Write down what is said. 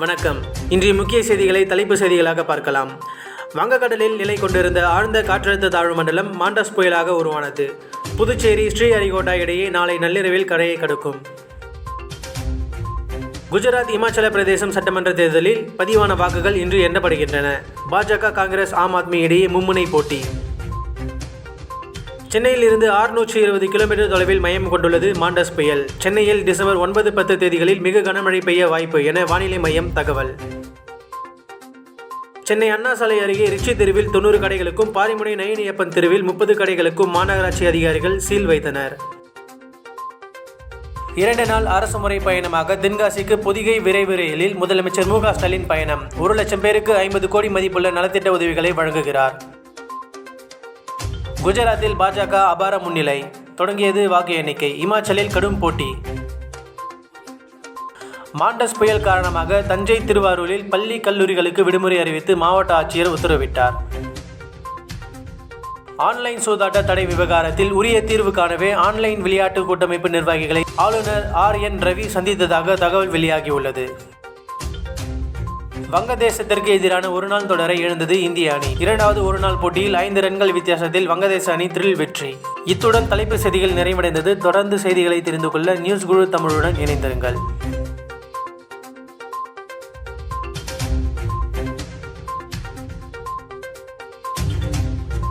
வணக்கம். இன்றைய முக்கிய செய்திகளை தலைப்பு செய்திகளாக பார்க்கலாம். வங்கக்கடலில் நிலை கொண்டிருந்த ஆழ்ந்த காற்றழுத்த தாழ்வு மண்டலம் மாண்டஸ் புயலாக உருவானது. புதுச்சேரி ஸ்ரீஹரிகோட்டா இடையே நாளை நள்ளிரவில் கரையை கடக்கும். குஜராத் இமாச்சல பிரதேசம் சட்டமன்ற தேர்தலில் பதிவான வாக்குகள் இன்று எண்ணப்படுகின்றன. பாஜக, காங்கிரஸ், ஆம் ஆத்மி இடையே மும்முனை போட்டி. சென்னையில் இருந்து 620 கிலோமீட்டர் தொலைவில் மையம் கொண்டுள்ளது மாண்டஸ் புயல். சென்னையில் டிசம்பர் 9, 10 தேதிகளில் மிக கனமழை பெய்ய வாய்ப்பு என வானிலை மையம் தகவல். சென்னை அண்ணா சாலை அருகே ரிச்சி தெருவில் 90 கடைகளுக்கும், பாரிமுனை நயினியப்பன் தெருவில் 30 கடைகளுக்கும் மாநகராட்சி அதிகாரிகள் சீல் வைத்தனர். 2 நாள் அரசுமுறை பயணமாக தென்காசிக்கு பொதிகை விரைவு ரயிலில் முதலமைச்சர் மு.க. ஸ்டாலின் பயணம். 1 லட்சம் பேருக்கு 50 கோடி மதிப்புள்ள நலத்திட்ட உதவிகளை வழங்குகிறார். குஜராத்தில் பாஜக அபார முன்னிலை, தொடங்கியது வாக்கு எண்ணிக்கை. இமாச்சலில் கடும் போட்டி. மாண்டஸ் புயல் காரணமாக தஞ்சை, திருவாரூரில் பள்ளி கல்லூரிகளுக்கு விடுமுறை அறிவித்து மாவட்ட ஆட்சியர் உத்தரவிட்டார். ஆன்லைன் சூதாட்ட தடை விவகாரத்தில் உரிய தீர்வு காணவே ஆன்லைன் விளையாட்டு கூட்டமைப்பு நிர்வாகிகளை ஆளுநர் R.N. ரவி சந்தித்ததாக தகவல் வெளியாகியுள்ளது. வங்கதேசத்திற்கு எதிரான ஒருநாள் தொடரை இழந்தது இந்திய அணி. 2வது ஒருநாள் போட்டியில் 5 ரன்கள் வித்தியாசத்தில் வங்கதேச அணி த்ரில் வெற்றி. இத்துடன் தலைப்பு செய்திகள் நிறைவடைந்தது. தொடர்ந்து செய்திகளை தெரிந்து கொள்ள நியூஸ் குரு தமிழுடன் இணைந்திருங்கள்.